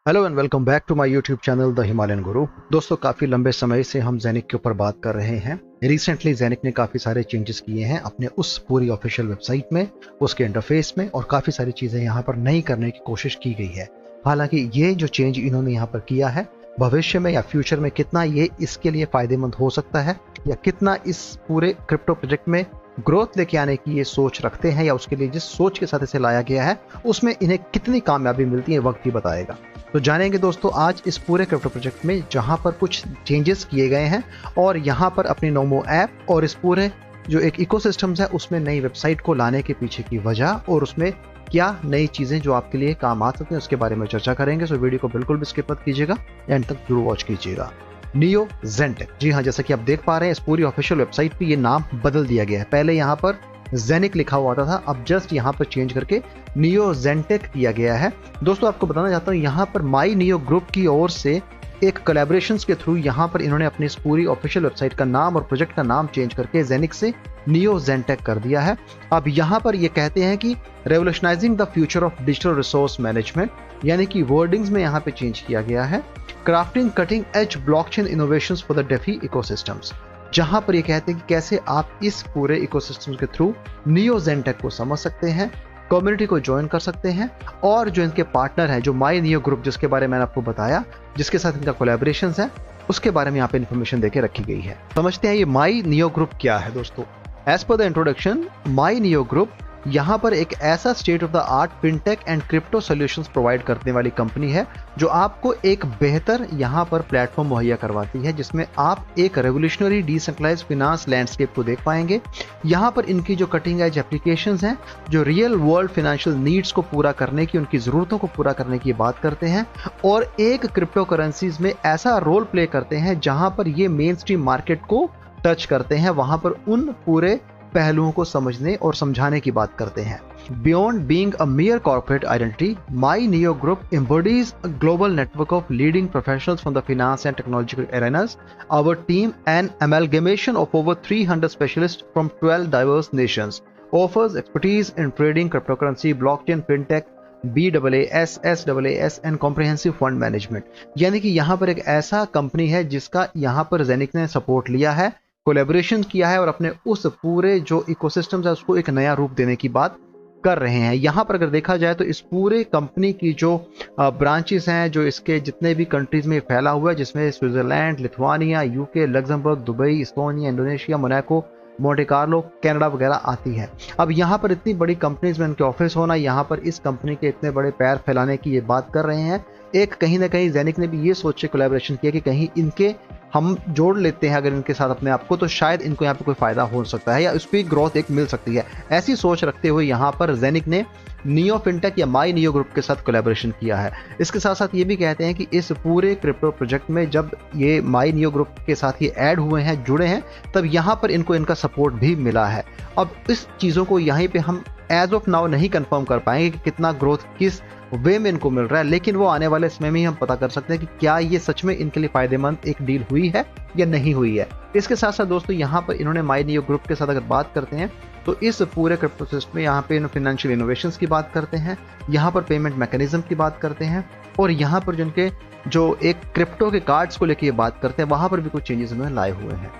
Hello and welcome back to my YouTube channel the Himalayan Guru. दोस्तों, काफ़ी लंबे समय से हम जेनिक के ऊपर बात कर रहे हैं। रिसेंटली जेनिक ने काफ़ी सारे चेंजेस किए हैं अपने उस पूरी ऑफिशियल वेबसाइट में, उसके इंटरफेस में, और काफ़ी सारी चीज़ें यहाँ पर नई करने की कोशिश की गई है। हालांकि ये जो चेंज इन्होंने यहाँ पर किया है, भविष्य में या फ्यूचर में कितना ये इसके लिए फ़ायदेमंद हो सकता है या कितना इस पूरे क्रिप्टो प्रोजेक्ट में ग्रोथ लेके आने की ये सोच रखते हैं, या उसके लिए जिस सोच के साथ इसे लाया गया है उसमें इन्हें कितनी कामयाबी मिलती है, वक्त ही बताएगा। तो जानेंगे दोस्तों आज इस पूरे क्रिप्टो प्रोजेक्ट में, जहां पर कुछ चेंजेस किए गए हैं और यहां पर अपनी नोमो ऐप और इस पूरे जो एक इकोसिस्टम्स है उसमें नई वेबसाइट को लाने के पीछे की वजह और उसमें क्या नई चीजें जो आपके लिए काम आ सकती हैं उसके बारे में चर्चा करेंगे। सो वीडियो को बिल्कुल भी स्किप मत कीजिएगा, एंड तक जरूर वॉच कीजिएगा। नियो ज़ेनटेक, जी हाँ, जैसा कि आप देख पा रहे हैं इस पूरी ऑफिशियल वेबसाइट पे ये नाम बदल दिया गया है। पहले यहाँ पर जेनिक लिखा हुआ था, अब जस्ट यहाँ पर चेंज करके नियो ज़ेनटेक किया गया है। दोस्तों, आपको बताना चाहता हूँ यहाँ पर माई नियो ग्रुप की ओर से एक कोलैबोरेशंस के थ्रू यहाँ पर इन्होंने अपनी इस पूरी ऑफिशियल वेबसाइट का नाम और प्रोजेक्ट का नाम चेंज करके जेनिक से नियो ज़ेनटेक कर दिया है। अब यहाँ पर ये कहते हैं कि revolutionising the future of digital resource management, यानी कि वर्डिंग्स में यहाँ पे चेंज किया गया है। Crafting cutting edge blockchain innovations for the DeFi ecosystems, जहां पर ये कहते हैं कि कैसे आप इस पूरे इकोसिस्टम के थ्रू नियो ज़ेनटेक को समझ सकते हैं, कम्युनिटी को ज्वाइन कर सकते हैं, और जो इनके पार्टनर है जो माई नियो ग्रुप, जिसके बारे में मैंने आपको बताया, जिसके साथ इनका कोलैबोरेशन है, उसके बारे में यहाँ पे इन्फॉर्मेशन देके रखी गई है। समझते हैं ये माई नियो ग्रुप क्या है। दोस्तों, एज पर the introduction, my neo group यहाँ पर एक ऐसा state of the art fintech and crypto solutions provide करने वाली कंपनी है जो आपको एक बेहतर यहाँ पर प्लेटफॉर्म मुहैया करवाती है, जिसमें आप एक रेवोल्यूशनरी डिसेंट्रलाइज्ड फिनांस लैंडस्केप को देख पाएंगे। यहाँ पर इनकी जो कटिंग एज एप्लीकेशंस हैं जो रियल वर्ल्ड फाइनेंशियल नीड्स को पूरा करने की, उनकी ज़रूरतों को पूरा करने की बात करते हैं, और एक क्रिप्टो करेंसीज में ऐसा रोल प्ले करते हैं जहाँ पर ये मेन स्ट्रीम मार्केट को टच करते हैं, वहाँ पर उन पूरे पहलुओं को समझने और समझाने की बात करते हैं। Beyond being a mere corporate identity, My Neo Group embodies a global network of leading professionals from the finance and technological arenas. Our team, an amalgamation of over 300 specialists from 12 diverse nations, offers expertise in trading, cryptocurrency, blockchain, fintech, BaaS, SaaS and comprehensive fund management। यानी कि यहाँ पर एक ऐसा company है जिसका यहाँ पर जेनिक ने सपोर्ट लिया है, कोलैबोरेशन किया है और अपने उस पूरे जो इकोसिस्टम है उसको एक नया रूप देने की बात कर रहे हैं। यहाँ पर अगर देखा जाए तो इस पूरे कंपनी की जो ब्रांचेस हैं, जो इसके जितने भी कंट्रीज में फैला हुआ है, जिसमें Switzerland, Lithuania, UK, Luxembourg, Dubai, Estonia, Indonesia, Monaco, Monte Carlo, Canada वगैरह आती है। अब यहाँ पर इतनी बड़ी कंपनीज में इनके ऑफिस होना, यहाँ पर इस कंपनी के इतने बड़े पैर फैलाने की ये बात कर रहे हैं। एक कहीं ना कहीं जेनिक ने भी ये सोच के कोलैबोरेशन किया कि कहीं इनके हम जोड़ लेते हैं अगर इनके साथ अपने आप को, तो शायद इनको यहाँ पे कोई फायदा हो सकता है या उस पर ग्रोथ एक मिल सकती है। ऐसी सोच रखते हुए यहाँ पर जेनिक ने नियो फिनटेक या माई नियो ग्रुप के साथ कोलैबोरेशन किया है। इसके साथ साथ ये भी कहते हैं कि इस पूरे क्रिप्टो प्रोजेक्ट में जब ये माई नियो ग्रुप के साथ ये ऐड हुए हैं, जुड़े हैं, तब यहाँ पर इनको इनका सपोर्ट भी मिला है। अब इस चीज़ों को यहीं पे हम एज ऑफ नाउ नहीं कंफर्म कर पाएंगे कि कितना ग्रोथ किस वे में इनको मिल रहा है, लेकिन वो आने वाले समय में ही हम पता कर सकते हैं कि क्या ये सच में इनके लिए फायदेमंद एक डील हुई है या नहीं हुई है। इसके साथ साथ दोस्तों, यहाँ पर इन्होंने माई नियो ग्रुप के साथ अगर बात करते हैं तो इस पूरे क्रिप्टो सिस्टम में यहाँ पे फाइनेंशियल इनोवेशंस की बात करते हैं, यहाँ पर पेमेंट मैकेनिज्म की बात करते हैं, और यहाँ पर जिनके जो एक क्रिप्टो के कार्ड्स को लेकर ये बात करते हैं, वहाँ पर भी कुछ चेंजेस उन्होंने लाए हुए हैं।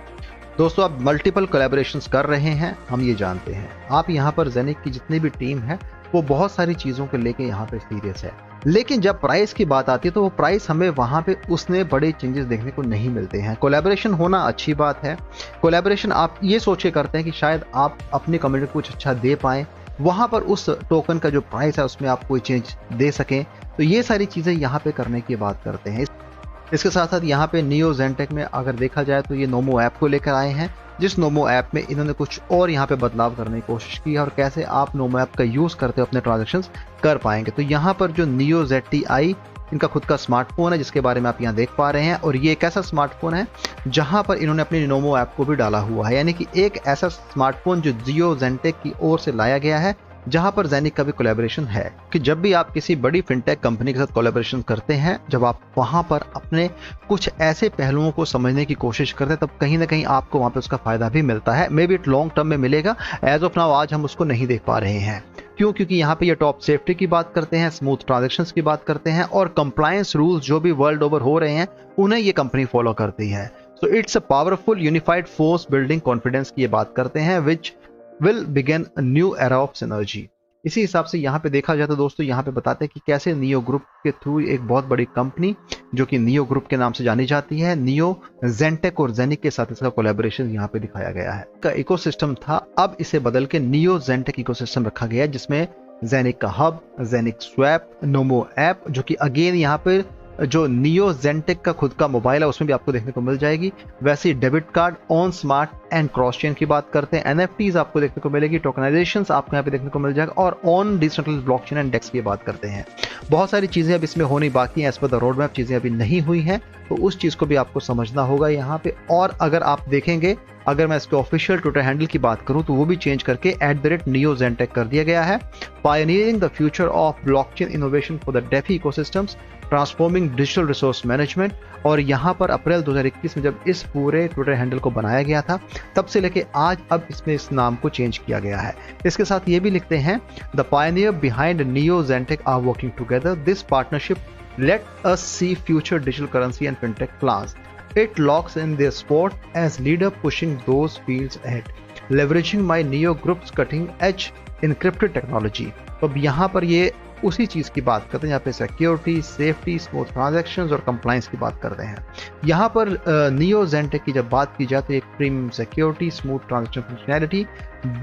दोस्तों, आप मल्टीपल कोलैबोरेशंस कर रहे हैं, हम ये जानते हैं। आप यहाँ पर जेनिक की जितनी भी टीम है वो बहुत सारी चीज़ों को लेके यहाँ पे सीरियस है, लेकिन जब प्राइस की बात आती है तो वो प्राइस हमें वहाँ पे उसने बड़े चेंजेस देखने को नहीं मिलते हैं। कोलैबोरेशन होना अच्छी बात है, कोलैबोरेशन आप ये सोच के करते हैं कि शायद आप अपनी कम्युनिटी को कुछ अच्छा दे पाएँ, वहाँ पर उस टोकन का जो प्राइस है उसमें आप कोई चेंज दे सकें, तो ये सारी चीज़ें यहाँ पे करने की बात करते हैं। इसके साथ साथ यहाँ पे नियो ज़ेनटेक में अगर देखा जाए तो ये नोमो ऐप को लेकर आए हैं, जिस नोमो ऐप में इन्होंने कुछ और यहाँ पे बदलाव करने की कोशिश की है और कैसे आप नोमो ऐप का यूज़ करते हो अपने ट्रांजैक्शंस कर पाएंगे। तो यहाँ पर जो नियो ZTI इनका खुद का स्मार्टफोन है, जिसके बारे में आप यहाँ देख पा रहे हैं, और ये एक ऐसा स्मार्टफोन है जहाँ पर इन्होंने अपनी नोमो ऐप को भी डाला हुआ है, यानी कि एक ऐसा स्मार्टफोन जो नियो ज़ेनटेक की ओर से लाया गया है, जहां पर जेनिक का भी कोलैबोरेशन है। कि जब भी आप किसी बड़ी फिनटेक कंपनी के साथ कोलैबोरेशन करते हैं, जब आप वहां पर अपने कुछ ऐसे पहलुओं को समझने की कोशिश करते हैं, तब कहीं ना कहीं आपको वहां पे उसका फायदा भी मिलता है। May be it long term में मिलेगा, एज ऑफ नाउ आज हम उसको नहीं देख पा रहे हैं। क्यों? क्योंकि यहाँ पे ये टॉप सेफ्टी की बात करते हैं, स्मूथ ट्रांजैक्शंस की बात करते हैं और कंप्लायंस रूल्स जो भी वर्ल्ड ओवर हो रहे हैं उन्हें ये कंपनी फॉलो करती है। So it's a powerful unified force building confidence की ये बात करते हैं, which will begin a new era of synergy. इसी हिसाब से यहाँ पे देखा जाए तो दोस्तों यहाँ पे बताते हैं कि कैसे नियो ग्रुप के थ्रू एक बहुत बड़ी कंपनी जो कि नियो ग्रुप के नाम से जानी जाती है, नियो जेनटेक और जेनिक के साथ इसका कोलैबोरेशन यहाँ पे दिखाया गया है। का इकोसिस्टम था, अब इसे बदल के नियो जेनटेक इकोसिस्टम रखा गया है, जिसमें जेनिक का हब, जेनिक स्वैप, नोमो ऐप, जो कि अगेन यहाँ पे जो नियो जेनटेक का खुद का मोबाइल है उसमें भी आपको देखने को मिल जाएगी। वैसे ही debit card, on smart and cross chain की बात करते हैं, एनएफटीज आपको देखने को मिलेगी, टोकनाइजेशंस आपको यहाँ पे देखने को मिल जाएगा और ऑन डिसेंट्रलाइज्ड ब्लॉकचेन एंड डेक्स की बात करते हैं। बहुत सारी चीजें अब इसमें होनी बाकी हैं, एज पर द रोड मैप चीजें अभी नहीं हुई हैं, तो उस चीज को भी आपको समझना होगा यहाँ पे। और अगर आप देखेंगे, अगर मैं इसके ऑफिशियल ट्विटर हैंडल की बात करूं तो वो भी चेंज करके @NeoZenTech कर दिया गया है। Pioneering the future of blockchain innovation for the DeFi ecosystems, transforming digital resource management. और यहाँ पर अप्रैल 2021 में जब इस पूरे ट्विटर हैंडल को बनाया गया था तब से लेके आज अब इसमें इस नाम को चेंज किया गया है। इसके साथ ये भी लिखते हैं, the pioneer behind NeoZenTech are working together, this partnership let us see future digital currency and fintech plans. It locks in their spot as leader pushing those fields ahead, leveraging my Neo Group's cutting edge encrypted technology. तो अब यहाँ पर ये उसी चीज की बात करते हैं, यहाँ पे सिक्योरिटी, सेफ्टी, स्मूथ ट्रांजैक्शंस और कंप्लायंस की बात करते हैं। यहाँ पर नियो जेनटेक की जब बात की जाए तो एक premium security, smooth transaction functionality,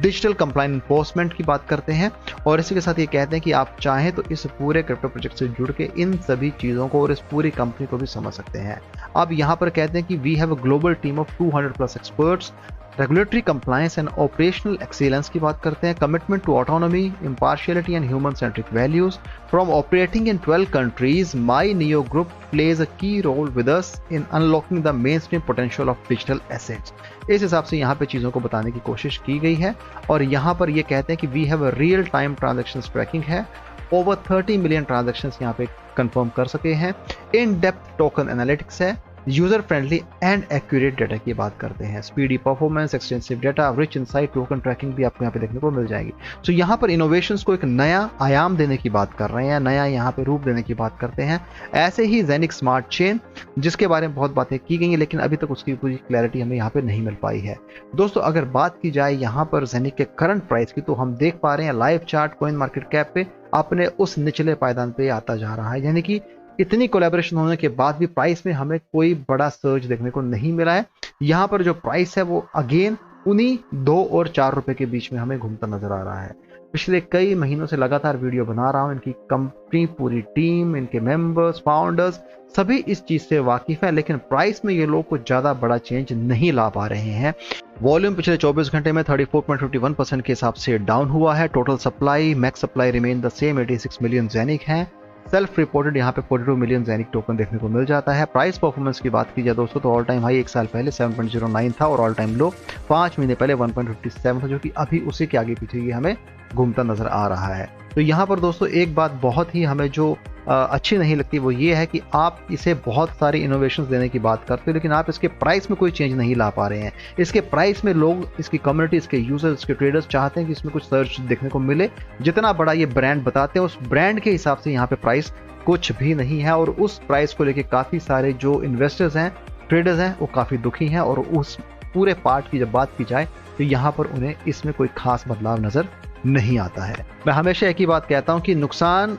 digital compliance enforcement की बात करते हैं। और इसी के साथ ये कहते हैं कि आप चाहें तो इस पूरे क्रिप्टो प्रोजेक्ट से जुड़ के इन सभी चीज़ों को और इस पूरी कंपनी को भी समझ सकते हैं। अब यहाँ पर कहते हैं कि we have a global team of 200+ experts, regulatory compliance and operational excellence की बात करते हैं, commitment to autonomy, impartiality and human centric values. From operating in 12 countries, my neo group pledge a key role with us in unlocking the mainstream potential of digital assets. इस हिसाब से यहाँ पे चीज़ों को बताने की कोशिश की गई है। और यहाँ पर ये कहते हैं कि we have a real time transaction tracking है, ओवर 30 मिलियन ट्रांजेक्शन यहाँ पे कंफर्म कर सके हैं, इन डेप्थ टोकन एनालिटिक्स है, user friendly and accurate data की बात करते हैं, speedy performance, extensive data, rich insight, token tracking भी आपको यहाँ पे देखने को मिल जाएगी। तो यहाँ पर इनोवेशंस को एक नया आयाम देने की बात कर रहे हैं, नया यहाँ पे रूप देने की बात करते हैं। ऐसे ही जेनिक स्मार्ट चेन, जिसके बारे में बहुत बातें की गई हैं लेकिन अभी तक उसकी पूरी क्लैरिटी हमें यहाँ पे नहीं मिल पाई है। दोस्तों अगर बात की जाए यहाँ पर जेनिक के करंट प्राइस की, तो हम देख पा रहे हैं live chart coin market cap पे अपने उस निचले पायदान पे आता जा रहा है, यानी कि इतनी कोलैबोरेशन होने के बाद भी प्राइस में हमें कोई बड़ा सर्ज देखने को नहीं मिला है। यहाँ पर जो प्राइस है वो अगेन उन्हीं 2 और 4 रुपए के बीच में हमें घूमता नजर आ रहा है। पिछले कई महीनों से लगातार वीडियो बना रहा हूँ, इनकी कंपनी, पूरी टीम, इनके मेंबर्स, फाउंडर्स सभी इस चीज से वाकिफ है, लेकिन प्राइस में ये लोग कुछ ज्यादा बड़ा चेंज नहीं ला पा रहे हैं। वॉल्यूम पिछले 24 घंटे में 34.51% के हिसाब से डाउन हुआ है। Total supply, max supply remain the same, 86 million जेनिक है। सेल्फ रिपोर्टेड यहाँ पे 42 मिलियन जेनिक टोकन देखने को मिल जाता है। प्राइस परफॉर्मेंस की बात की जाए दोस्तों तो ऑल टाइम हाई 1 साल पहले 7.09 था और ऑल टाइम लो 5 महीने पहले 1.57 था, जो कि अभी उसी के आगे पीछे ये हमें घूमता नजर आ रहा है। तो यहाँ पर दोस्तों एक बात बहुत ही हमें जो अच्छी नहीं लगती वो ये है कि आप इसे बहुत सारी इनोवेशंस देने की बात करते हो लेकिन आप इसके प्राइस में कोई चेंज नहीं ला पा रहे हैं। इसके प्राइस में लोग, इसकी कम्युनिटी, इसके यूजर्स, इसके ट्रेडर्स चाहते हैं कि इसमें कुछ सर्च देखने को मिले। जितना बड़ा ये ब्रांड बताते हैं उस ब्रांड के हिसाब से यहाँ पे प्राइस कुछ भी नहीं है और उस प्राइस को लेके काफ़ी सारे जो इन्वेस्टर्स हैं, ट्रेडर्स हैं, वो काफ़ी दुखी हैं। और उस पूरे पार्ट की जब बात की जाए तो यहाँ पर उन्हें इसमें कोई खास बदलाव नज़र नहीं आता है। मैं हमेशा एक ही बात कहता हूँ कि नुकसान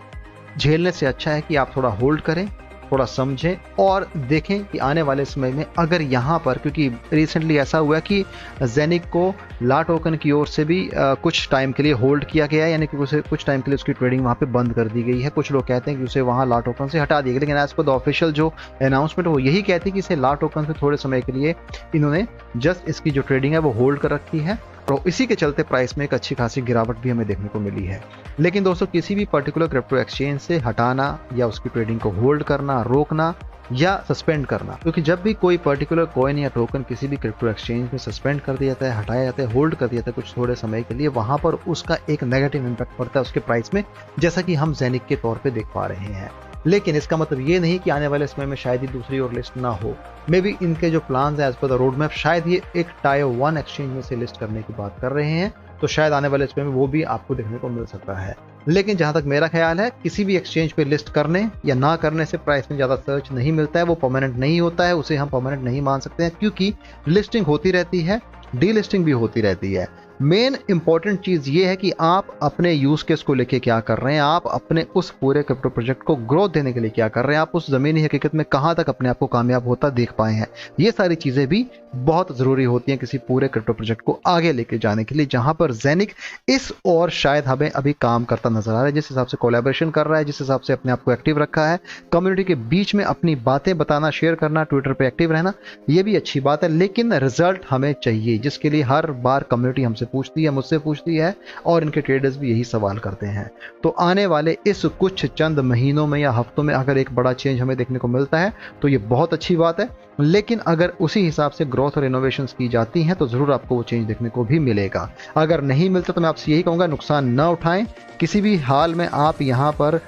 झेलने से अच्छा है कि आप थोड़ा होल्ड करें, थोड़ा समझें और देखें कि आने वाले समय में अगर यहाँ पर, क्योंकि रिसेंटली ऐसा हुआ कि जेनिक को ला टोकन की ओर से भी कुछ टाइम के लिए होल्ड किया गया है, यानी कि उसे कुछ टाइम के लिए उसकी ट्रेडिंग वहाँ पे बंद कर दी गई है। कुछ लोग कहते हैं कि उसे वहाँ ला टोकन से हटा दिया गया, लेकिन एज पर द ऑफिशियल जो अनाउंसमेंट वो यही कहती है कि इसे ला टोकन से थोड़े समय के लिए इन्होंने जस्ट इसकी जो ट्रेडिंग है वो होल्ड कर रखी है और इसी के चलते प्राइस में एक अच्छी खासी गिरावट भी हमें देखने को मिली है। लेकिन दोस्तों किसी भी पर्टिकुलर क्रिप्टो एक्सचेंज से हटाना या उसकी ट्रेडिंग को होल्ड करना, रोकना या सस्पेंड करना, क्योंकि जब भी कोई पर्टिकुलर कॉइन या टोकन किसी भी क्रिप्टो एक्सचेंज में सस्पेंड कर दिया जाता है, हटाया जाता है, होल्ड कर दिया जाता है कुछ थोड़े समय के लिए, वहां पर उसका एक नेगेटिव इंपैक्ट पड़ता है उसके प्राइस में, जैसा कि हम जेनिक के तौर पे देख पा रहे हैं। लेकिन इसका मतलब ये नहीं कि आने वाले समय में शायद ही दूसरी और लिस्ट ना हो। मे बी इनके जो प्लान्स है एज पर द रोड मैप शायद ये एक टायर 1 एक्सचेंज में से लिस्ट करने की बात कर रहे हैं तो शायद आने वाले समय में वो भी आपको देखने को मिल सकता है। लेकिन जहां तक मेरा ख्याल है, किसी भी एक्सचेंज पे लिस्ट करने या ना करने से प्राइस में ज़्यादा सर्च नहीं मिलता है, वो परमानेंट नहीं होता है, उसे हम परमानेंट नहीं मान सकते हैं, क्योंकि लिस्टिंग होती रहती है, डीलिस्टिंग भी होती रहती है। मेन इंपॉर्टेंट चीज़ ये है कि आप अपने यूज़ केस को लेके क्या कर रहे हैं, आप अपने उस पूरे क्रिप्टो प्रोजेक्ट को ग्रोथ देने के लिए क्या कर रहे हैं, आप उस ज़मीनी हकीकत में कहाँ तक अपने आप को कामयाब होता देख पाए हैं। ये सारी चीज़ें भी बहुत ज़रूरी होती हैं किसी पूरे क्रिप्टो प्रोजेक्ट को आगे लेके जाने के लिए, जहाँ पर जेनिक इस और शायद हमें अभी काम करता नजर आ रहा है। जिस हिसाब से कोलैबोरेशन कर रहा है, जिस हिसाब से अपने आप को एक्टिव रखा है, कम्युनिटी के बीच में अपनी बातें बताना, शेयर करना, ट्विटर पे एक्टिव रहना, ये भी अच्छी बात है। लेकिन रिजल्ट हमें चाहिए, जिसके लिए हर बार कम्युनिटी हमसे पूछती है, मुझसे पूछती है, और इनके ट्रेडर्स भी यही सवाल करते हैं। तो आने वाले इस कुछ चंद महीनों में या हफ्तों में अगर एक बड़ा चेंज हमें देखने को मिलता है तो ये बहुत अच्छी बात है। लेकिन अगर उसी हिसाब से ग्रोथ और इनोवेशंस की जाती हैं तो ज़रूर आपको वो चेंज देखने को भी मिलेगा। अगर नहीं मिलता तो मैं आपसे यही कहूँगा, नुकसान न उठाएं, किसी भी हाल में आप यहाँ पर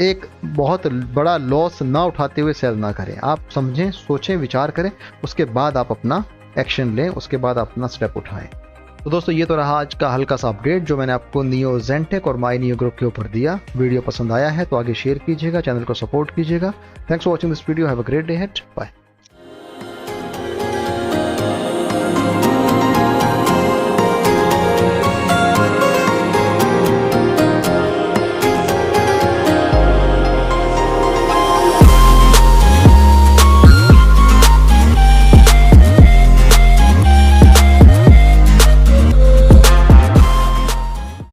एक बहुत बड़ा लॉस ना उठाते हुए सेल ना करें। आप समझें, सोचें, विचार करें, उसके बाद आप अपना एक्शन लें, उसके बाद अपना स्टेप उठाएं। तो दोस्तों, ये तो रहा आज का हल्का सा अपडेट जो मैंने आपको नियो ज़ेनटेक और माई नियो ग्रुप के ऊपर दिया। वीडियो पसंद आया है तो आगे शेयर कीजिएगा, चैनल को सपोर्ट कीजिएगा। Thanks for watching this video. Have a great day ahead. Bye.